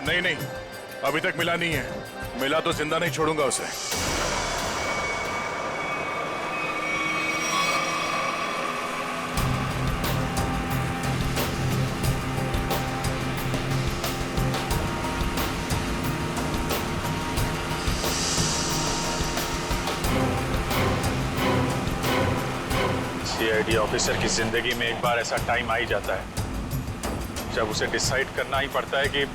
नहीं नहीं, अभी तक मिला नहीं है। मिला तो जिंदा नहीं छोड़ूंगा उसे। सीआईडी ऑफिसर की जिंदगी में एक बार ऐसा टाइम आ ही जाता है जब उसे डिसाइड करना ही पड़ता है कि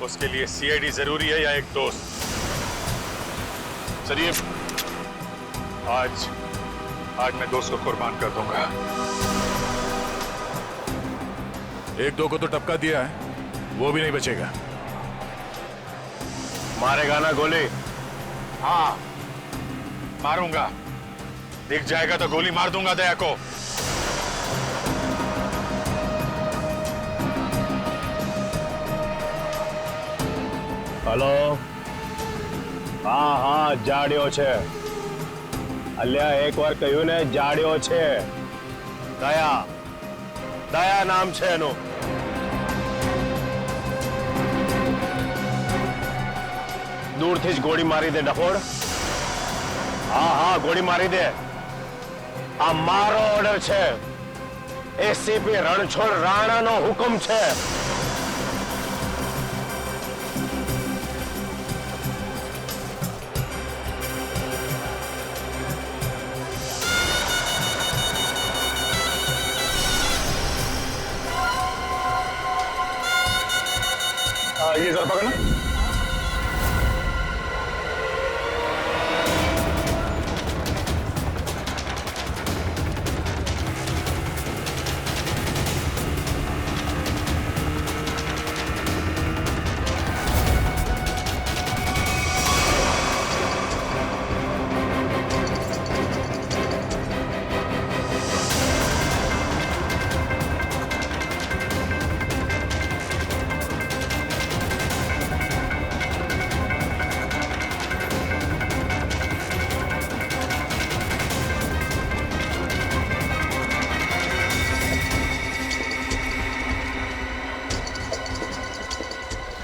उसके लिए सीआईडी जरूरी है या एक दोस्त। चलिए, आज मैं दोस्त को कुर्बान कर दूंगा। एक दो को तो टपका दिया है, वो भी नहीं बचेगा। मारेगा ना गोली? हाँ, मारूंगा। दिख जाएगा तो गोली मार दूंगा दया को। हेलो, हाँ हाँ जाड्यो छे। अल्या एक बार कह્યું ને જાડ્યો છે। દયા નામ છે એનું। दूरથી જ ગોળી મારી દે ડફોડ। हाँ हाँ गोली मारी दे। आ मारो ऑर्डर छे। एसीपी रणछोड़ राणा नो हुकुम छे। ये जरा पकड़ना।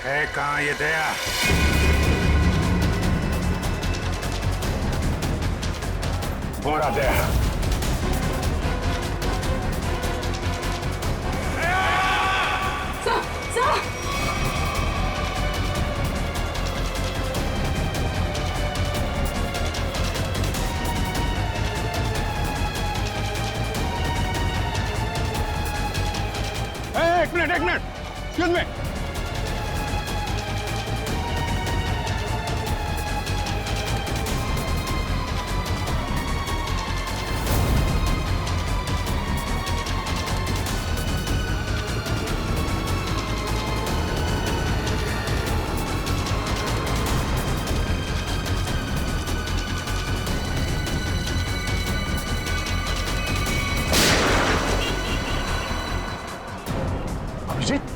है कहाँ ये दया? घोड़ा दया। एक मिनट एक्सक्यूज मी।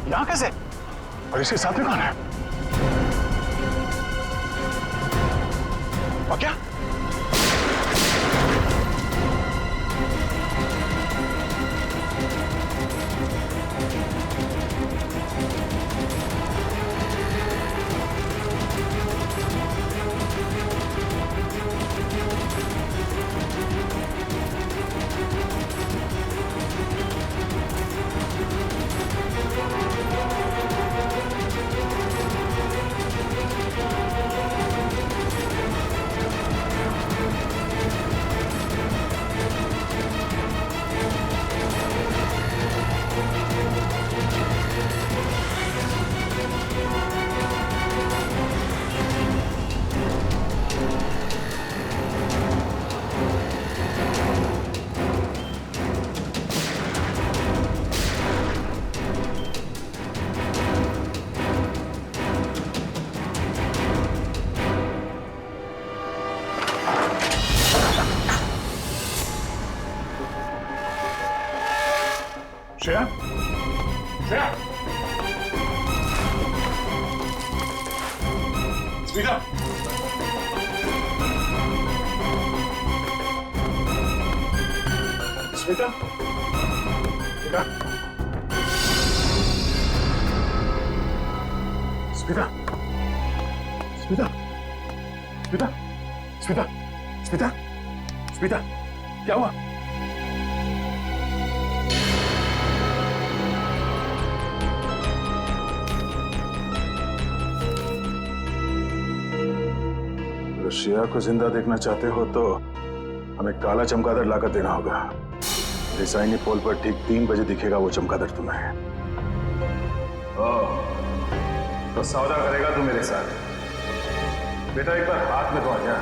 यहाँ कैसे? और इसके साथ में कौन है? और क्या? Shreya? Shreya? Speed up. Speed up. बेटा स्मिता, स्मिता, स्मिता, स्मिता, स्मिता, स्मिता, क्या हुआ? अगर श्रेया को जिंदा देखना चाहते हो तो हमें काला चमगादड़ लाकर देना होगा। रिसाइनी पोल पर ठीक 3 बजे दिखेगा वो चमगादड़ तुम्हें। तो सौदा करेगा तू मेरे साथ? बेटा एक बार हाथ में तो आ जा।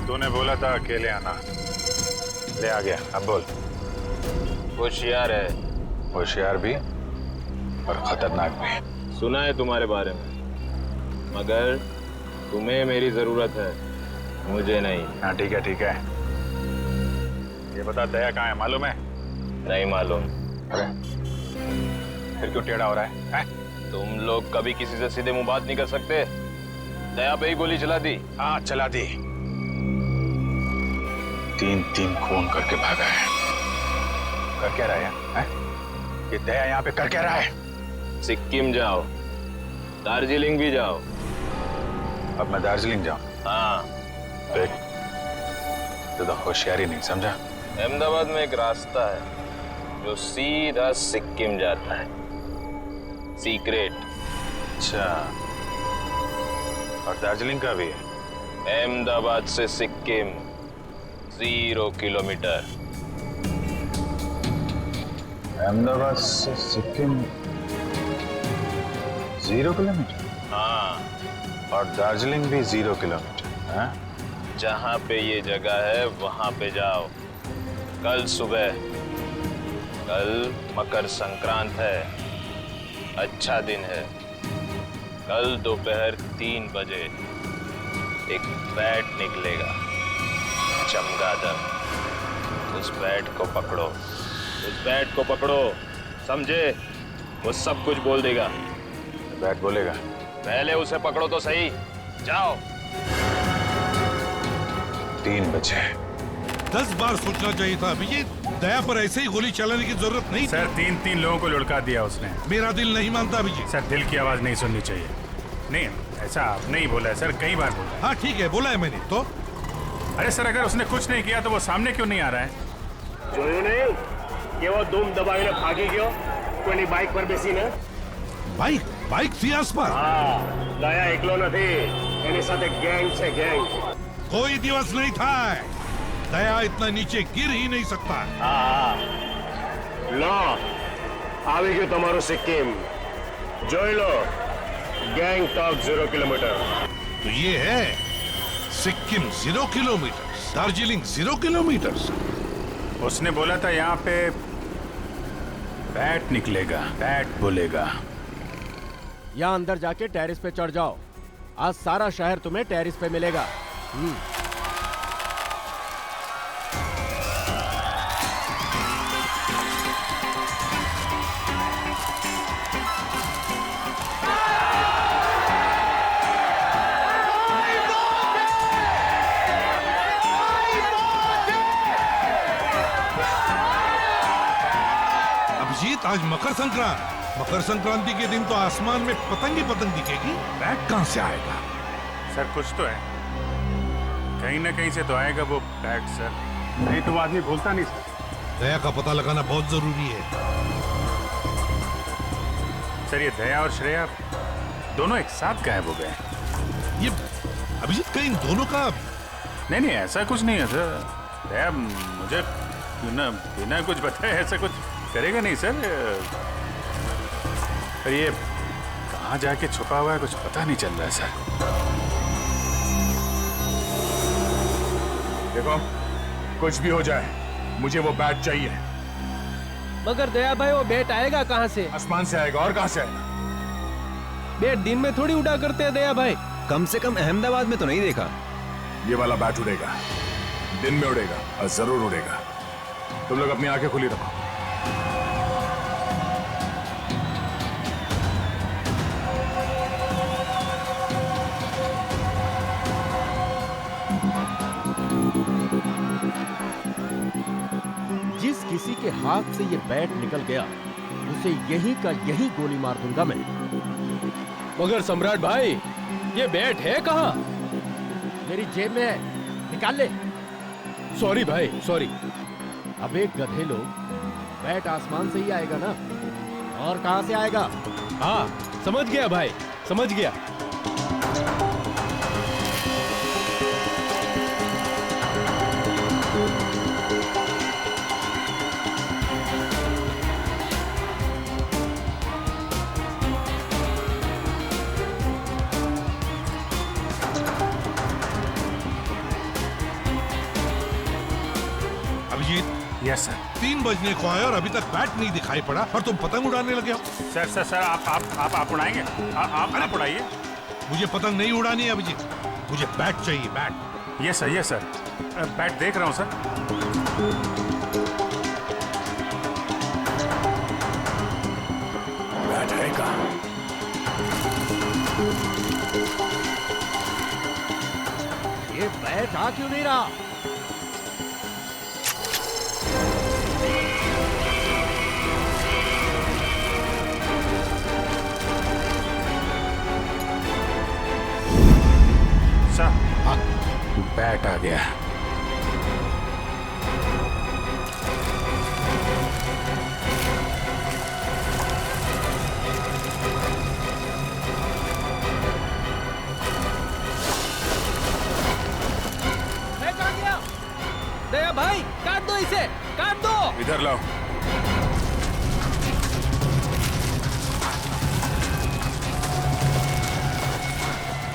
तूने बोला था अकेले आना, ले आ गया। अब बोल। होशियार है, होशियार भी और खतरनाक भी। सुना है तुम्हारे बारे में, मगर तुम्हें मेरी जरूरत है, मुझे नहीं। हाँ ठीक है ठीक है। ये बता दया कहाँ है, मालूम है? नहीं मालूम। अरे फिर क्यों टेढ़ा हो रहा है? तुम लोग कभी किसी से सीधे मुंह बात नहीं कर सकते। दया पे ही गोली चला दी। हाँ चला दी। 3 खून करके भागा है। कर क्या रहा है? ये दया यहाँ पे कर क्या रहा है? सिक्किम जाओ, दार्जिलिंग भी जाओ। अब मैं दार्जिलिंग जाऊं? हाँ। देख, तो होशियारी नहीं समझा। अहमदाबाद में एक रास्ता है जो सीधा सिक्किम जाता है, सीक्रेट। अच्छा, और दार्जिलिंग का भी है? अहमदाबाद से सिक्किम 0 किलोमीटर। अहमदाबाद से सिक्किम 0 किलोमीटर? हाँ, और दार्जिलिंग भी 0 किलोमीटर? हाँ? जहाँ पे ये जगह है वहां पे जाओ कल सुबह। कल मकर संक्रांत है, अच्छा दिन है। कल दोपहर 3 बजे एक बैट निकलेगा, चमगादड़। उस बैट को पकड़ो, उस बैट को पकड़ो, समझे? वो सब कुछ बोल देगा। बैट बोलेगा? पहले उसे पकड़ो तो सही। जाओ। 3 बजे। 10 बार सोचना चाहिए था अभिजीत। दया पर ऐसे ही गोली चलाने की जरूरत नहीं। सर 3 लोगों को लुढ़का दिया उसने। मेरा दिल नहीं मानता अभिजीत। सर दिल की आवाज नहीं सुननी चाहिए। नहीं, ऐसा आपने ही बोला है सर, कई बार बोला। हाँ ठीक है, बोला है मैंने तो। अरे सर अगर उसने कुछ नहीं किया तो वो सामने क्यों नहीं आ रहा है? જોયું નહીં કે वो धूम दबाવીને ભાગી ગયો કોઈની બાઇક પર બેસીને? बाइक थी आस पर। હા, દયા એકલો નથી, એની સાથે ગેંગ છે, ગેંગ। कोई दिवस नहीं था। दया इतना नीचे गिर ही नहीं सकता। હા, લો આવી ગયું તમારું સિક્કિમ। જોઈ લો, ગેંગ ટોક 0 કિલોમીટર। तो ये है सिक्किम 0 किलोमीटर, दार्जिलिंग 0 किलोमीटर। उसने बोला था यहाँ पे बैट निकलेगा, बैट बोलेगा। यहाँ अंदर जाके टेरिस पे चढ़ जाओ। आज सारा शहर तुम्हें टेरिस पे मिलेगा। अभिजीत आज मकर संक्रांति के दिन तो आसमान में पतंग ही पतंग दिखेगी। बैट कहाँ से आएगा? सर कुछ तो है, कहीं ना कहीं से तो आएगा वो बैट सर। नहीं तो आदमी भूलता नहीं सर। दया का पता लगाना बहुत जरूरी है। सर ये दया और श्रेया दोनों एक साथ गायब हो गए। ये अभिजीत कहीं इन दोनों का? नहीं ऐसा कुछ नहीं है सर। दया मुझे बिना कुछ बताए ऐसा कुछ करेगा नहीं सर। पर ये कहाँ जाके छुपा हुआ है कुछ पता नहीं चल रहा है सर। देखो कुछ भी हो जाए मुझे वो बैट चाहिए। मगर दया भाई वो बैट आएगा कहाँ से? आसमान से आएगा और कहां से आएगा? बैट दिन में थोड़ी उड़ा करते हैं दया भाई। कम से कम अहमदाबाद में तो नहीं देखा। ये वाला बैट उड़ेगा, दिन में उड़ेगा और जरूर उड़ेगा। तुम लोग अपनी आंखें खुली रखो। जिस किसी के हाथ से ये बैट निकल गया उसे यहीं का यहीं गोली मार दूंगा मैं। मगर सम्राट भाई ये बैट है कहाँ? मेरी जेब में है, निकाल ले। सॉरी भाई सॉरी। अबे गधे लोग, बैट आसमान से ही आएगा ना, और कहां से आएगा? हाँ समझ गया भाई, समझ गया। Abhijit, yes sir. 3 बजने को आया और अभी तक बैट नहीं दिखाई पड़ा और तुम पतंग उड़ाने लगे हो। सर सर सर आप उड़ाएंगे? आप उड़ाइए। मुझे पतंग नहीं उड़ानी है अभिजीत, मुझे बैट चाहिए, बैट। Yes sir. बैट देख रहा हूँ सर। बैट है कहाँ? ये बैट आ क्यों नहीं रहा? सर बैट आ गया। बैट आ गया। दया भाई काट दो इसे, काट दो। इधर लाओ।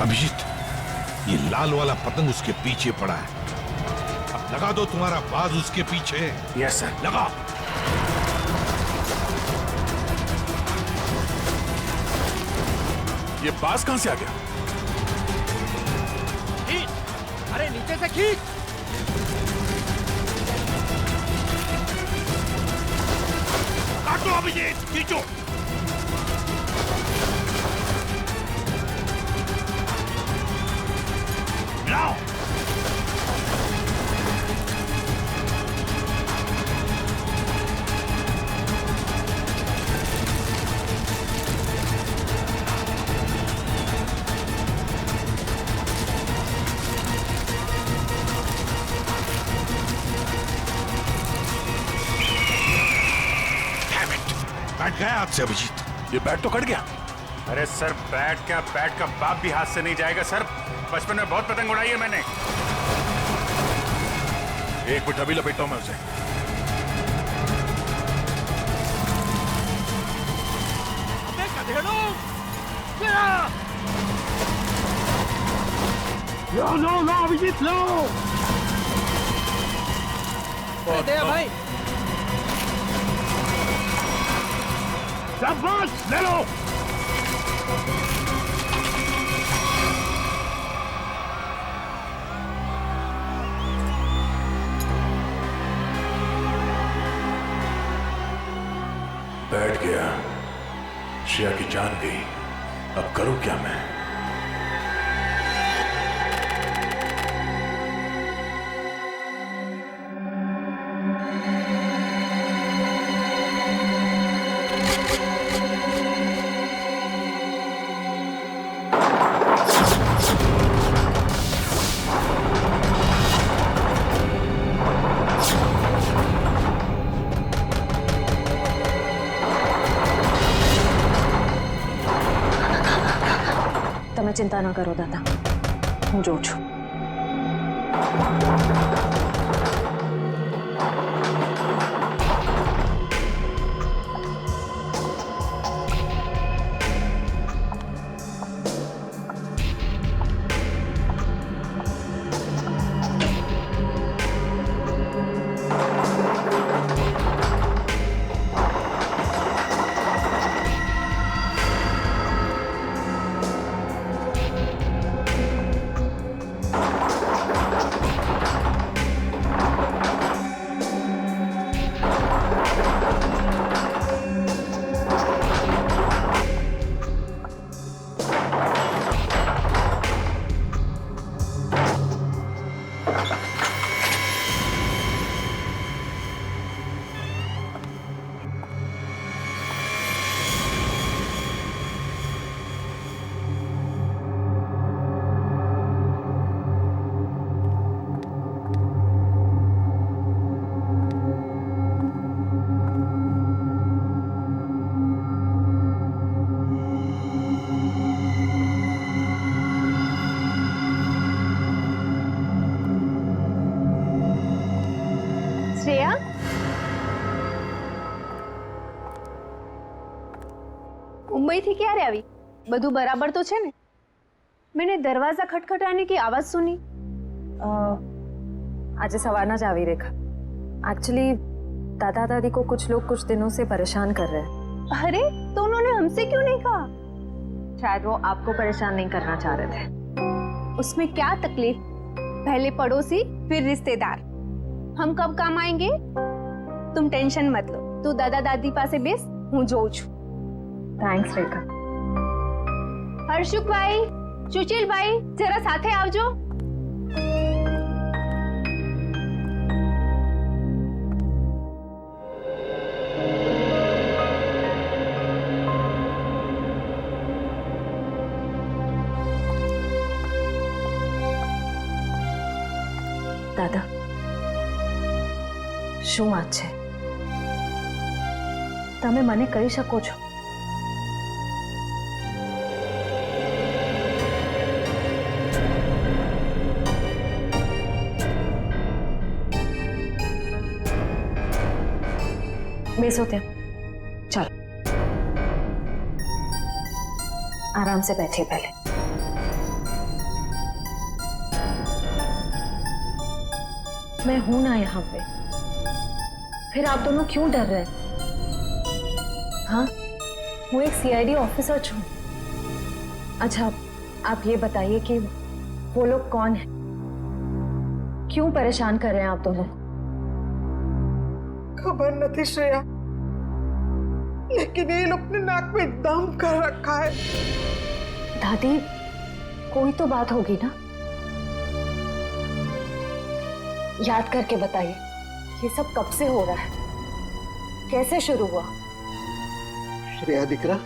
अभिजीत, ये लाल वाला पतंग उसके पीछे पड़ा है, अब लगा दो तुम्हारा बाज उसके पीछे। Yes sir. लगा। ये बाज कहां से आ गया? खींच, अरे नीचे से खींच। काटो अभिजीत, खींचो। लाओ। बैठ गया हाथ से अभिजीत। ये बैट तो कट गया। अरे सर बैट क्या, बैट का बाप भी हाथ से नहीं जाएगा सर। बचपन में बहुत पतंग उड़ाई है मैंने। एक मिनट अभी लपेटता हूं मैं उसे। अबे गधेड़ो, लो अभिजीत लो। दया भाई शाबाश, ले लो। बैठ गया, श्रेया की जान गई। अब करूं क्या मैं? તમે ચિંતા ન કરો દાદા, હું જોઉં છું. શ્રેયા, मुंबईથી ક્યારે આવી? બધું બરાબર તો છે ને? मैंने दरवाजा खटखटाने की आवाज सुनी। आज सवारना जावी रेखा। एक्चुअली दादा दादी को कुछ लोग कुछ दिनों से परेशान कर रहे हैं। अरे तो उन्होंने हमसे क्यों नहीं कहा? शायद वो आपको परेशान नहीं करना चाह रहे थे। उसमें क्या तकलीफ? पहले पड़ोसी फिर रिश्तेदार, हम कब काम आएंगे? तुम टेंशन मत लो, तू दादा दादी पासे बेस, हूँ जोઉં છું। थैंक्स रेखा। हर्षुक भाई, सुशील भाई, जरा साथे आवजो। दादा, શું વાત છે? તમે મને કહી શકો છો? બેસો ત્યાં, ચાલો आराम से बैठिए पहले। मैं हूं ना यहाँ पे, फिर आप दोनों क्यों डर रहे हैं? हाँ, वो एक सीआईडी ऑफिसर हूँ। अच्छा, आप ये बताइए कि वो लोग कौन हैं? क्यों परेशान कर रहे हैं आप दोनों? खबर नहीं श्रेया, लेकिन ये लोग ने नाक में दम कर रखा है। दादी, कोई तो बात होगी ना? याद करके बताइए, ये सब कब से हो रहा है? कैसे शुरू हुआ? श्रेया दिकरा,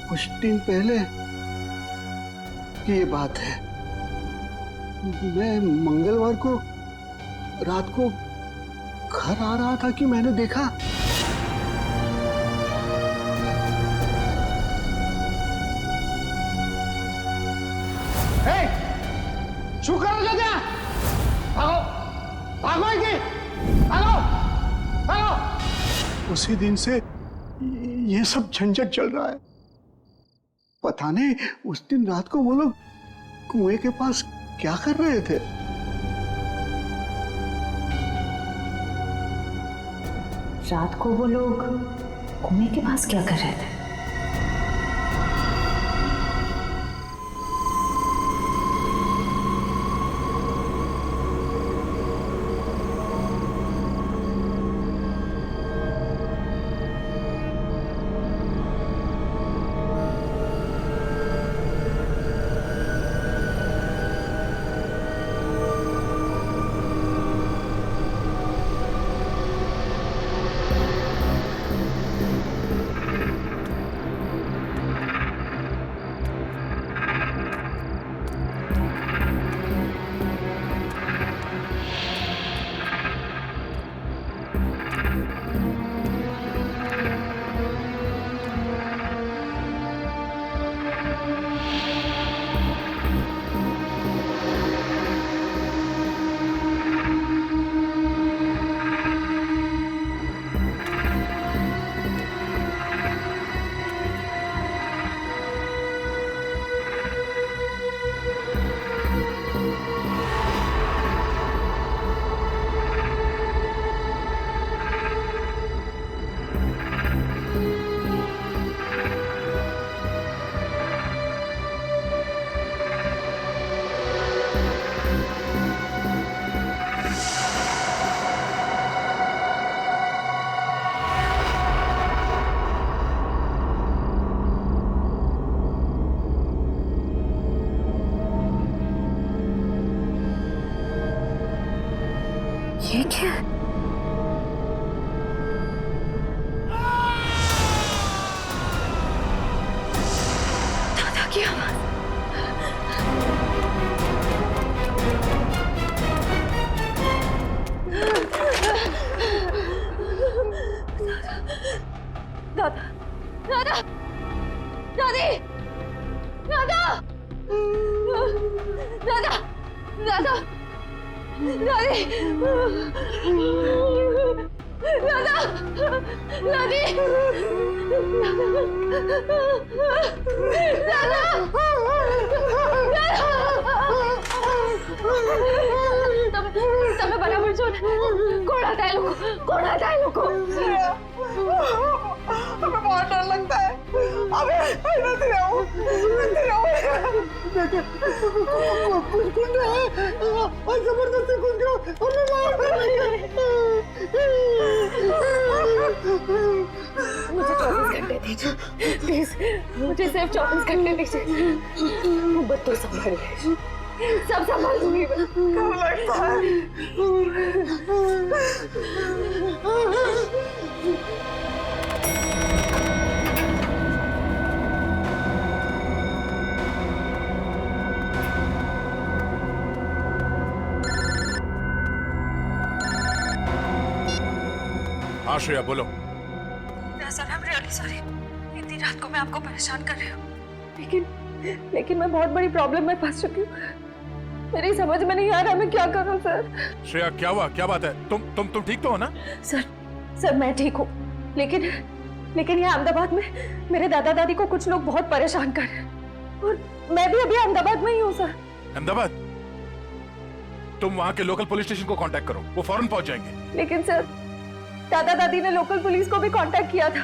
कुछ दिन पहले की ये बात है। मैं मंगलवार को रात को घर आ रहा था कि मैंने देखा शू करो છો ત્યાં? भागो भागो इधर, भागो भागो। उसी दिन से ये सब झंझट चल रहा है। पता नहीं उस दिन रात को वो लोग कुएं के पास क्या कर रहे थे। रात को वो लोग कुएं के पास क्या कर रहे थे? ये क्या? दादा की आवाज। दादा, दादा, दादी, दादा, दादा, दादा, दादी दादा दादी તમે બરાબર છો ને? કોણ હતા એ લોકો? કોણ હતા એ લોકો? हमें बहुत डर लगता है। अबे नहीं रहो, नहीं रहो। कुछ कुछ है और जबरदस्ती कुछ करो हमें मार मुझे 24 घंटे दीजिए प्लीज, मुझे सिर्फ 24 घंटे दीजिए। मोहब्बत तो संभालिए, सब संभाल लूंगी मैं। क्यों लगता है? हाँ श्रेया बोलो। Sir I am really sorry, इतनी रात को मैं आपको परेशान कर रही हूँ, लेकिन मैं बहुत बड़ी प्रॉब्लम में फंस चुकी हूँ। मेरी समझ में नहीं आ रहा मैं क्या करूँ सर। श्रेया क्या हुआ, क्या बात है? तुम ठीक तो हो ना? सर मैं ठीक हूँ, लेकिन यहाँ अहमदाबाद में मेरे दादा दादी को कुछ लोग बहुत परेशान कर रहे हैं और मैं भी अभी अहमदाबाद में ही हूँ सर। अहमदाबाद? तुम वहाँ के लोकल पुलिस स्टेशन को कांटेक्ट करो, वो फौरन पहुंच जाएंगे। लेकिन सर दादा दादी ने लोकल पुलिस को भी कांटेक्ट किया था,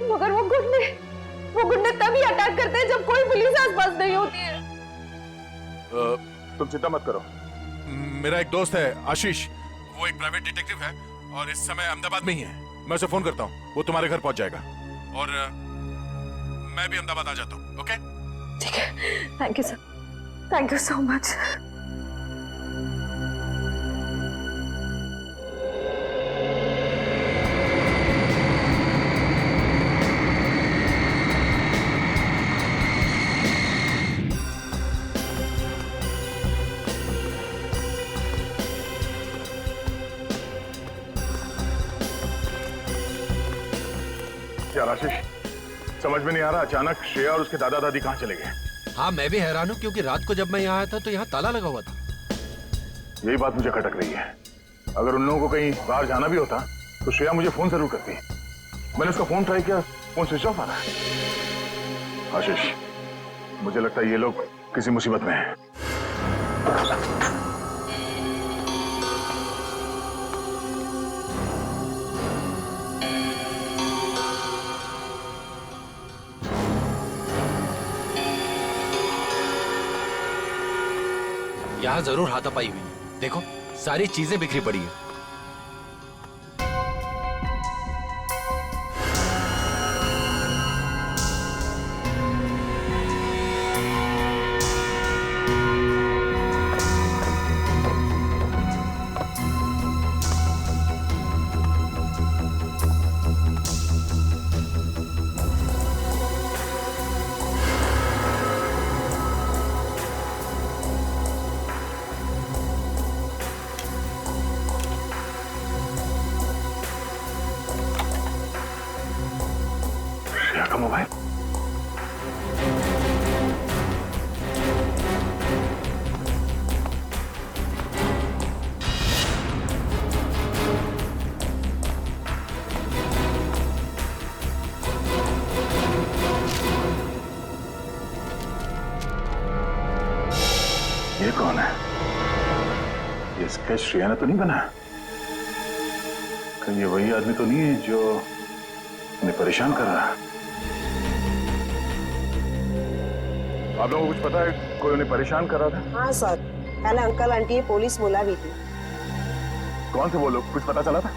मगर वो गुंडे तभी अटैक करते हैं जब कोई पुलिस आसपास नहीं होती है। तुम चिंता मत करो, मेरा एक दोस्त है आशीष, वो एक प्राइवेट डिटेक्टिव है और इस समय अहमदाबाद में ही है। मैं उसे फोन करता हूँ, वो तुम्हारे घर पहुंच जाएगा और मैं भी अहमदाबाद आ जाता हूँ। ओके ठीक है, thank you sir, thank you so much. यार आशीष, समझ में नहीं आ रहा, अचानक श्रेया और उसके दादा दादी कहाँ चले गए? हाँ मैं भी हैरान हूँ, क्योंकि रात को जब मैं यहाँ आया था तो यहाँ ताला लगा हुआ था। यही बात मुझे खटक रही है। अगर उन लोगों को कहीं बाहर जाना भी होता तो श्रेया मुझे फोन जरूर करती। मैंने उसका फोन ट्राई किया, फोन स्विच ऑफ आ रहा है। आशीष, मुझे लगता है ये लोग किसी मुसीबत में हैं। यहाँ जरूर हाथापाई हुई है, देखो सारी चीजें बिखरी पड़ी है। का मोबाइल? ये कौन है? ये स्केच श्रेया ने तो नहीं बनाया? कहीं ये वही आदमी तो नहीं है जो उन्हें परेशान कर रहा है? आप लोगों को कुछ पता है कोई उन्हें परेशान कर रहा था? हाँ सर, पहले अंकल आंटी पुलिस बुला भी थी। कौन थे वो लोग, कुछ पता चला था?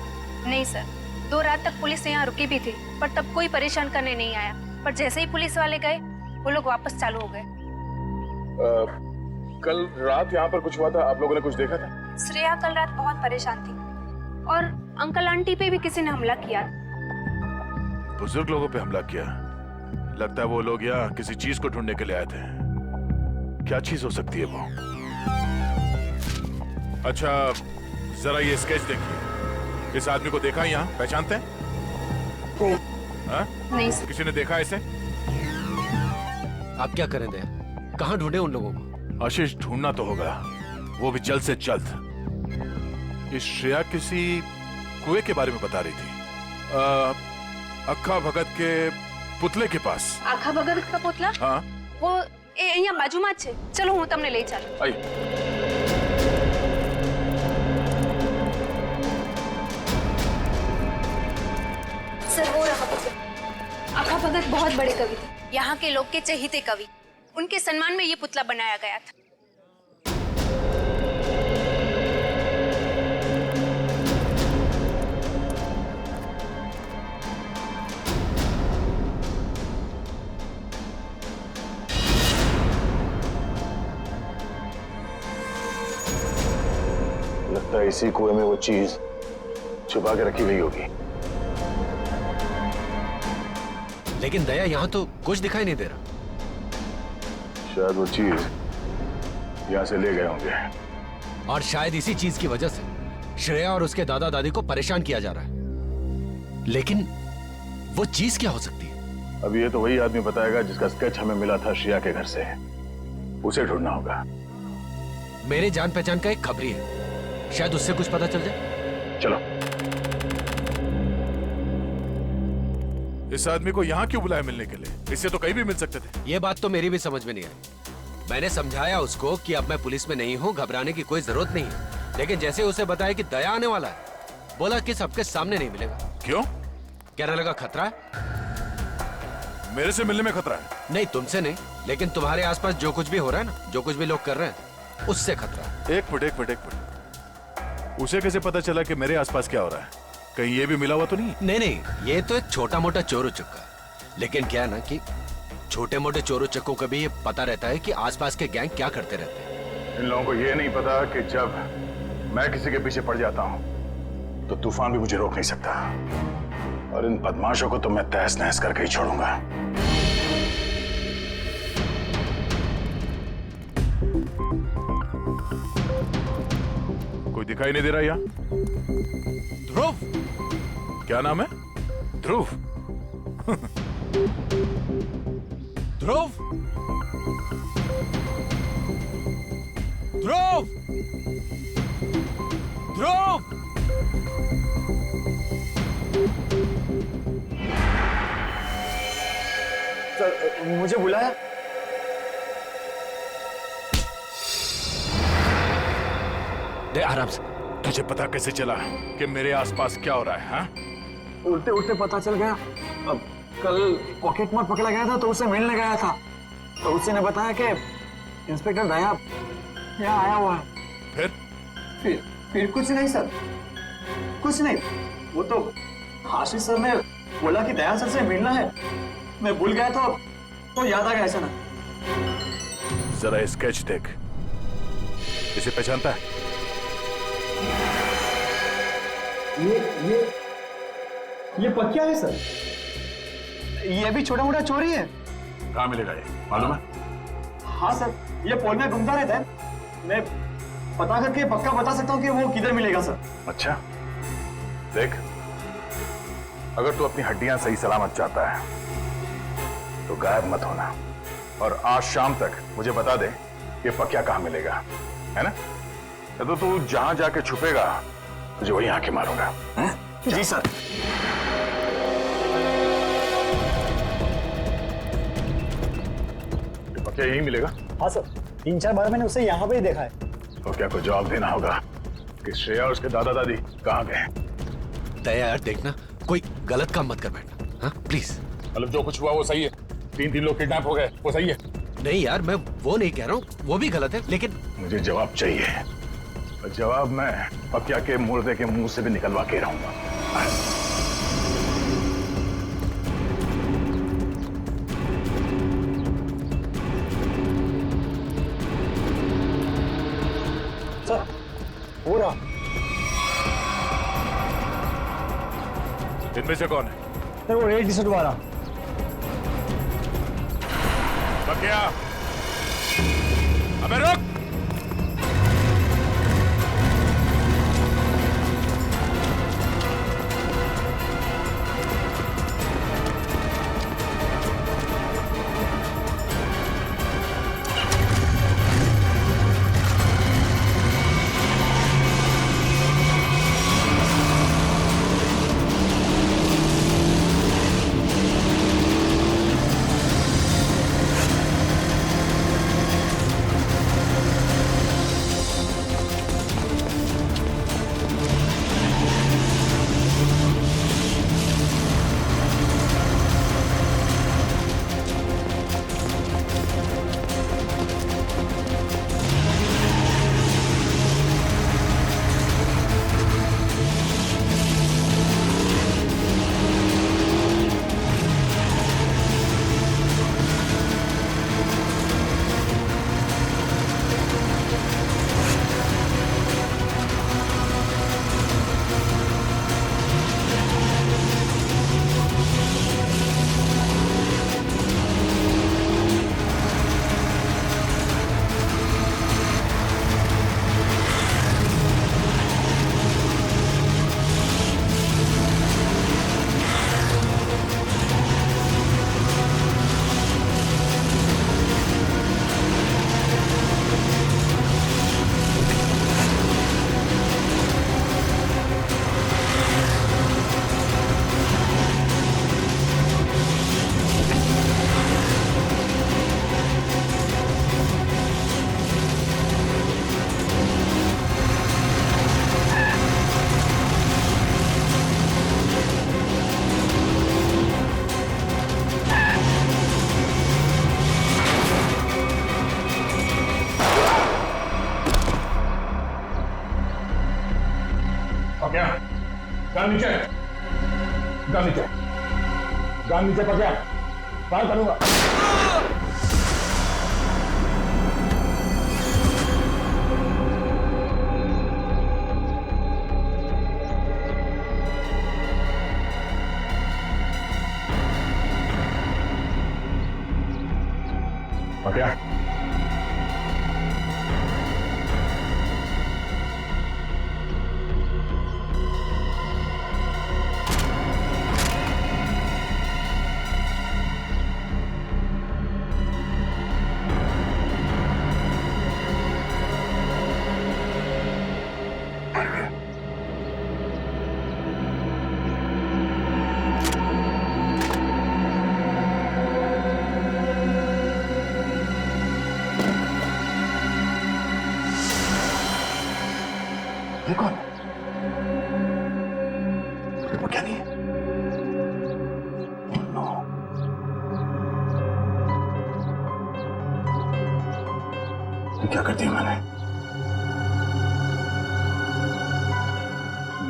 नहीं सर, 2 रात तक पुलिस यहाँ रुकी भी थी, पर तब कोई परेशान करने नहीं आया। पर जैसे ही पुलिस वाले गए, वो लोग वापस चालू हो गए। कल रात यहाँ पर कुछ हुआ था, आप लोगों ने कुछ देखा था? श्रेया कल रात बहुत परेशान थी और अंकल आंटी पे भी किसी ने हमला किया। बुजुर्ग लोगों पे हमला किया? लगता है वो लोग यहाँ किसी चीज को ढूंढने के लिए आए थे। क्या चीज हो सकती है वो? अच्छा जरा ये स्केच देखिए, इस आदमी को देखा यहाँ, पहचानते हैं? नहीं सर। किसी ने देखा इसे? आप क्या करें दे, कहाँ ढूंढे उन लोगों को? आशीष ढूंढना तो होगा, वो भी जल्द से जल्द। ये श्रेया किसी कुएं के बारे में बता रही थी, अक्खा भगत के पुतले के पास। आखा भगत का पुतला? हाँ, वो અહીંયા બાજુમાં જ છે. ચલો હું તમને લઈ ચાલું. आई। सर वो रहा पुतला. आखा भगत बहुत बड़े कवि थे, यहाँ के लोग के चहेते कवि. उनके सम्मान में ये पुतला बनाया गया था. लगता है इसी कुएं में वो चीज छुपा के रखी गई होगी। लेकिन दया, यहाँ तो कुछ दिखाई नहीं दे रहा। शायद वो चीज यहाँ से ले गए होंगे, और शायद इसी चीज की वजह से श्रेया और उसके दादा दादी को परेशान किया जा रहा है। लेकिन वो चीज क्या हो सकती है? अब ये तो वही आदमी बताएगा जिसका स्केच हमें मिला था श्रेया के घर से। उसे ढूंढना होगा। मेरे जान पहचान का एक खबरी है, शायद उससे कुछ पता चल जाए। चलो। इस आदमी को यहाँ क्यों बुलाया मिलने के लिए? इससे तो कहीं भी मिल सकते थे। ये बात तो मेरी भी समझ में नहीं आई। मैंने समझाया उसको कि अब मैं पुलिस में नहीं हूँ, घबराने की कोई जरूरत नहीं है। लेकिन जैसे उसे बताया कि दया आने वाला है, बोला कि सबके सामने नहीं मिलेगा। क्यों? कहने लगा खतरा है। मेरे से मिलने में खतरा है? नहीं, तुमसे नहीं, लेकिन तुम्हारे आसपास जो कुछ भी हो रहा है ना, जो कुछ भी लोग कर रहे हैं, उससे खतरा है। एक मिनट। उसे कैसे पता चला कि मेरे आसपास क्या हो रहा है? कहीं ये भी मिला हुआ तो नहीं? नहीं, ये तो एक छोटा मोटा चोर उचक्का। लेकिन क्या है ना कि छोटे मोटे चोर उचक्कों को भी ये पता रहता है कि आसपास के गैंग क्या करते रहते हैं। इन लोगों को ये नहीं पता कि जब मैं किसी के पीछे पड़ जाता हूँ तो तूफान भी मुझे रोक नहीं सकता। और इन बदमाशों को तो मैं तहस नहस करके ही छोड़ूंगा। कोई दिखाई नहीं दे रहा यहाँ। ध्रुव, क्या नाम है? ध्रुव। ध्रुव, ध्रुव, ध्रुव। सर, मुझे बुलाया? दे आराम से। तुझे पता कैसे चला कि मेरे आसपास क्या हो रहा है? हाँ? उड़ते उड़ते पता चल गया। अब कल पॉकेट मार पकड़ा गया था तो उससे मिलने गया था, तो उसने बताया कि इंस्पेक्टर दया यहाँ आया हुआ है। फिर कुछ नहीं सर, कुछ नहीं। वो तो आशीष सर ने बोला कि दया सर से मिलना है। मैं भूल गया तो याद आ गया ऐसा ना। जरा स्केच देख, इसे पहचानता है? ये पक्का है सर। ये भी छोटा मोटा चोरी है। कहाँ मिलेगा ये, मालूम है? हाँ सर, ये पोल में घूमता रहता है। मैं पता करके पक्का बता सकता हूँ कि वो किधर मिलेगा सर। अच्छा, देख, अगर तू अपनी हड्डियां सही सलामत चाहता है तो गायब मत होना, और आज शाम तक मुझे बता दे ये पक्या कहाँ मिलेगा, है ना? तो तू जहां जाके छुपेगा तुझे वहीं आके मारूंगा। जी सर। पक्या यही मिलेगा? हाँ सर, 3-4 बार मैंने उसे यहाँ पे ही देखा है। तो क्या को जवाब देना होगा कि श्रेया और उसके दादा दादी कहाँ गए? दया यार, देखना कोई गलत काम मत कर बैठना, हाँ प्लीज। मतलब जो कुछ हुआ वो सही है? 3 लोग किडनैप हो गए, वो सही है? नहीं यार, मैं वो नहीं कह रहा हूँ, वो भी गलत है, लेकिन मुझे जवाब चाहिए। और जवाब मैं पक्या के मुर्दे के मुंह से भी निकलवा के रहूंगा। सर, हो रहा। इनमें से कौन है? सर, वो रेड टी-शर्ट वाला। पक्या, अबे रुक! क्या गान नीचे, गान नीचे, गान नीचे पकड़, फायर करूंगा। क्या ये कौन? वो क्या नहीं है? Oh no. ये क्या कर दिया मैंने?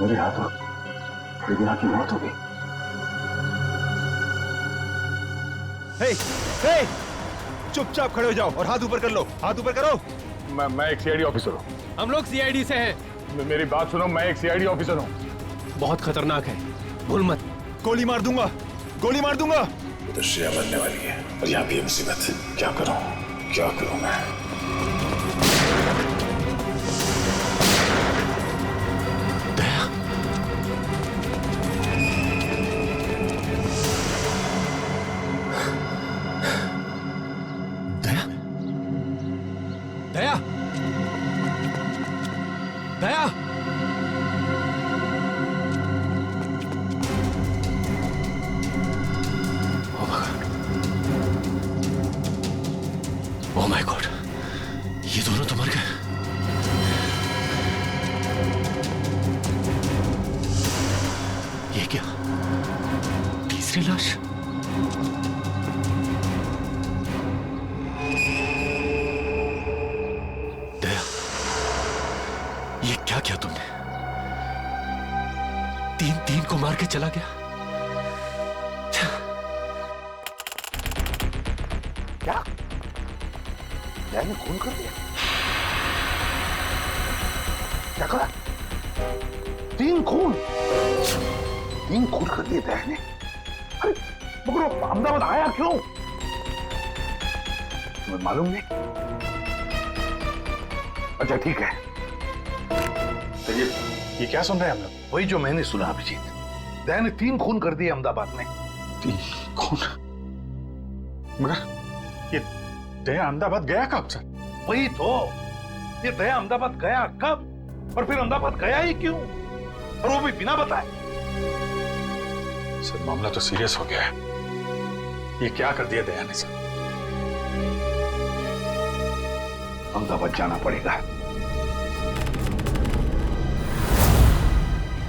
मेरे हाथों बेगुनाह की मौत हो गई। हे, हे, चुपचाप खड़े हो जाओ और हाथ ऊपर कर लो, हाथ ऊपर करो। मैं एक सीआईडी ऑफिसर हूँ। हम लोग सीआईडी से हैं। मेरी बात सुनो, मैं एक सीआईडी ऑफिसर हूँ। बहुत खतरनाक है, भूल मत। गोली मार दूंगा, गोली मार दूंगा। तो श्रेया मरने वाली है और यहाँ भी मुसीबत। क्या करूँ, क्या करूँ मैं? दया, दया, दया, दया, ओह माय गॉड, ये दोनों तो मर गए। ये क्या, तीसरी लाश? दया, ये क्या किया तुमने? तीन को मार के चला गया। क्या? दया ने खून कर दिया? क्या कहा? 3 खून? 3 खून कर दिए दया ने? अरे मगर वो अहमदाबाद आया क्यों? तुम्हें मालूम नहीं? अच्छा ठीक है। तो ये क्या सुन रहे हैं हम लोग? वही जो मैंने सुना अभिजीत। दया ने 3 खून कर दिए अहमदाबाद में। 3 खून? मगर ये दया अहमदाबाद गया कब सर? वही तो, ये दया अहमदाबाद गया कब और फिर अहमदाबाद गया ही क्यों, और वो भी बिना बताए? सर मामला तो सीरियस हो गया है। ये क्या कर दिया दया ने सर? अहमदाबाद जाना पड़ेगा।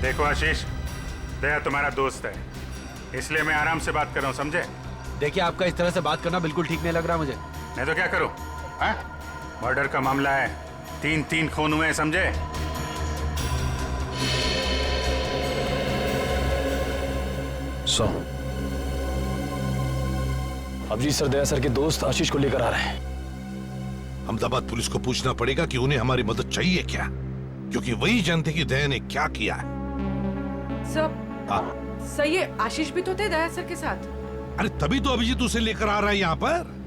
देखो आशीष, दया तुम्हारा दोस्त है, इसलिए मैं आराम से बात कर रहा हूँ, समझे? देखिए, आपका इस तरह से बात करना बिल्कुल ठीक नहीं लग रहा मुझे। मैं तो क्या करूं? मर्डर का मामला है, 3 खून हुए हैं, समझे? अभिजीत सर दया सर के दोस्त आशीष को लेकर आ रहे हैं। अहमदाबाद पुलिस को पूछना पड़ेगा कि उन्हें हमारी मदद चाहिए क्या, क्योंकि वही जानते कि दया ने क्या किया है। सर ये आशीष भी तो थे दया सर के साथ। अरे तभी तो अभिजीत उसे लेकर आ रहा है यहाँ पर।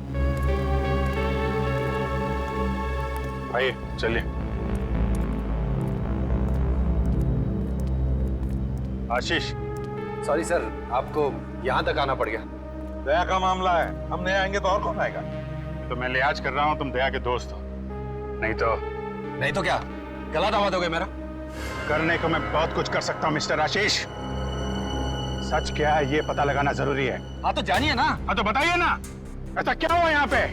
आइए चलिए। आशीष, सॉरी सर, आपको यहाँ तक आना पड़ गया। दया का मामला है, हम नहीं आएंगे तो और कौन आएगा? तो मैं लिहाज कर रहा हूँ, तुम दया के दोस्त हो। नहीं तो क्या गला दावा दोगे मेरा? करने को मैं बहुत कुछ कर सकता हूँ मिस्टर आशीष। सच क्या है ये पता लगाना जरूरी है। हाँ तो जानिए ना। हाँ तो बताइए ना, ऐसा क्या हुआ यहाँ पे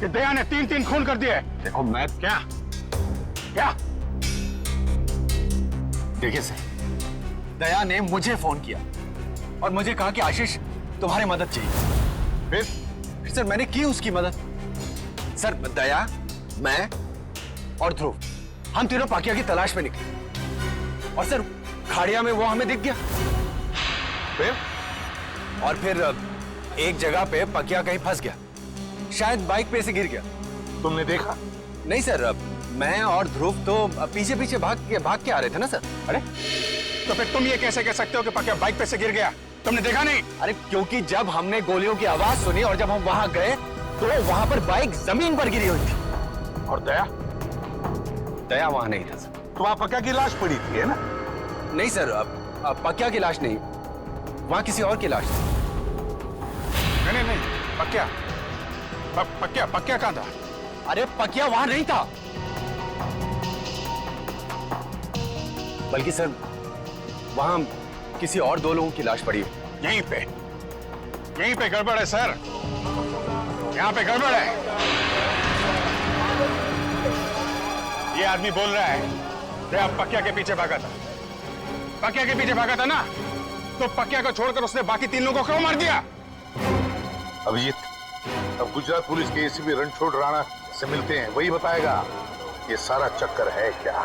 कि दया ने 3 खून कर दिए? देखो मैं क्या क्या देखिए सर, दया ने मुझे फोन किया और मुझे कहा कि आशीष तुम्हारी मदद चाहिए। फिर सर मैंने की उसकी मदद। सर दया, मैं और ध्रुव, हम तीनों पाकिया की तलाश में निकले। और सर खाड़िया में वो हमें दिख गया। और फिर एक जगह पे पकिया कहीं फंस गया, शायद बाइक पे से गिर गया। तुमने देखा? नहीं सर, मैं और ध्रुव तो पीछे पीछे भाग के आ रहे थे ना सर। अरे तो फिर तुम ये कैसे कह सकते हो कि पकिया बाइक पे से गिर गया? तुमने देखा नहीं? अरे क्योंकि जब हमने गोलियों की आवाज सुनी और जब हम वहां गए तो वहां पर बाइक जमीन पर गिरी हुई थी। और दया? दया वहां नहीं था सर। तो वहां पकिया की लाश पड़ी थी, है ना? नहीं सर, अब पकिया की लाश नहीं, वहां किसी और की लाश थी। नहीं, पकिया पकिया कहां था? अरे पकिया वहां नहीं था, बल्कि सर वहां किसी और 2 लोगों की लाश पड़ी है। यहीं पे गड़बड़ है सर, यहाँ पे गड़बड़ है। ये आदमी बोल रहा है दया पकिया के पीछे भागा था। पकिया के पीछे भागा था ना, तो पकिया को छोड़कर उसने बाकी 3 लोगों को क्यों मार दिया? अभिजीत, अब गुजरात पुलिस के एसीपी रणछोड़ राणा से मिलते हैं, वही बताएगा ये सारा चक्कर है क्या।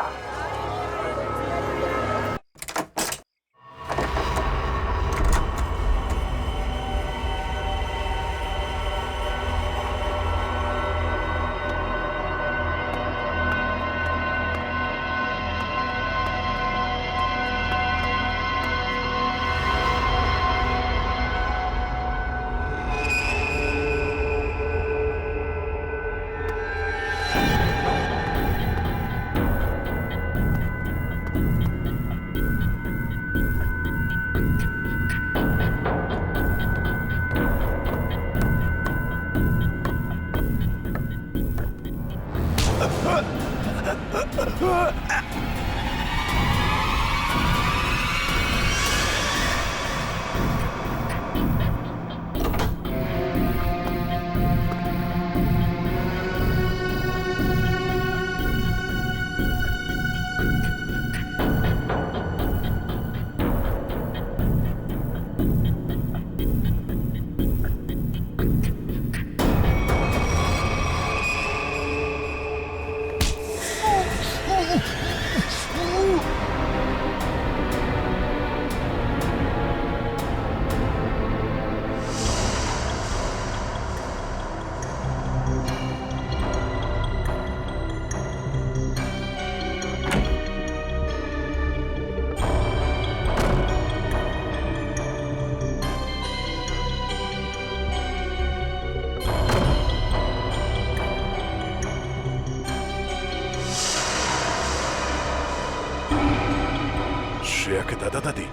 श्रेया के दादा दादी?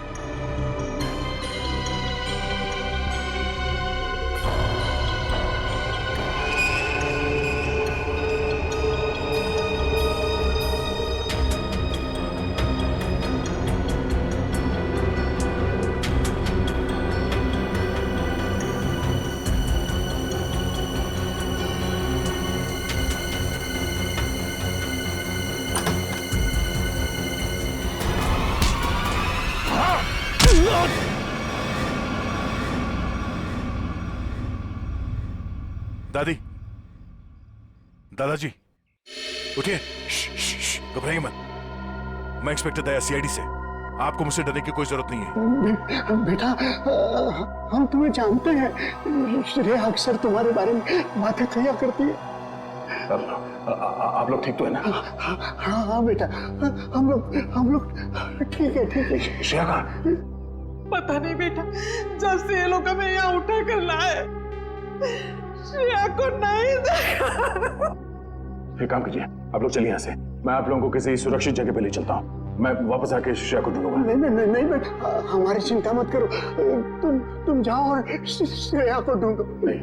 दादी, दादाजी, उठिए। घबराइए मत, मैं इंस्पेक्टर दया, सीआईडी से। आपको मुझसे डरने की कोई जरूरत नहीं है। बेटा, हम तुम्हें जानते हैं। श्रेया अक्सर तुम्हारे बारे में बातें किया करती है। आप लोग ठीक तो है ना? हाँ बेटा, हम लोग ठीक है। श्रेया कहाँ? पता नहीं बेटा, जब से ये लोग हमें यहाँ उठा कर लाए, श्रेया को नहीं देखा। एक काम कीजिए, आप लोग चलिए यहाँ से। मैं आप लोगों को किसी सुरक्षित जगह पे ले चलता हूँ। मैं वापस आके श्रेया को ढूंढूंगा। नहीं बेटा, हमारी चिंता मत करो। तुम जाओ और श्रेया को ढूंढो। नहीं,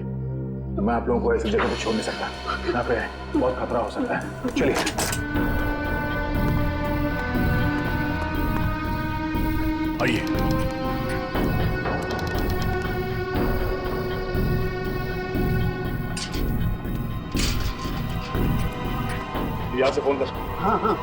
तो मैं आप लोगों को ऐसी जगह पे छोड़ नहीं सकता। यहाँ पे बहुत खतरा हो सकता है। चलिए। आइए। यहाँ से फोन कर। हाँ।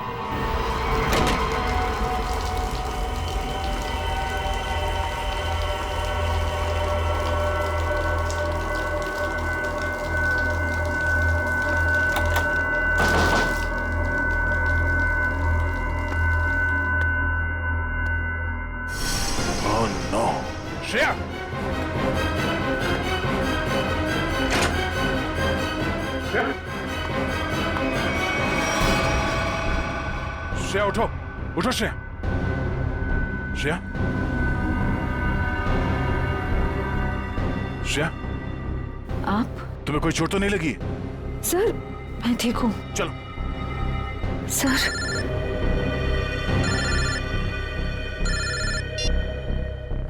श्रेया, श्रेया उठो, उठो श्रेया। श्रेया, श्रेया, आप? तुम्हें कोई चोट तो नहीं लगी? सर, मैं ठीक हूँ। चलो। सर।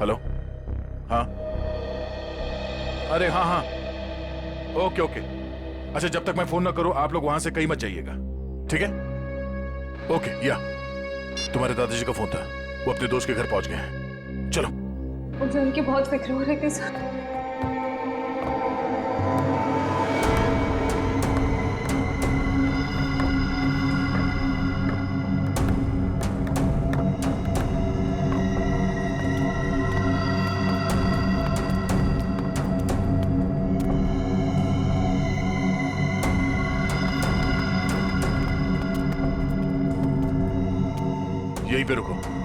हेलो, हाँ, अरे हाँ हाँ, ओके ओके। अच्छा, जब तक मैं फोन ना करूं आप लोग वहां से कहीं मत जाइएगा, ठीक है? ओके। या तुम्हारे दादाजी का फोन था, वो अपने दोस्त के घर पहुंच गए हैं। चलो। मुझे उनकी बहुत फिक्र हो रही थी सर। यहीं पे रुको।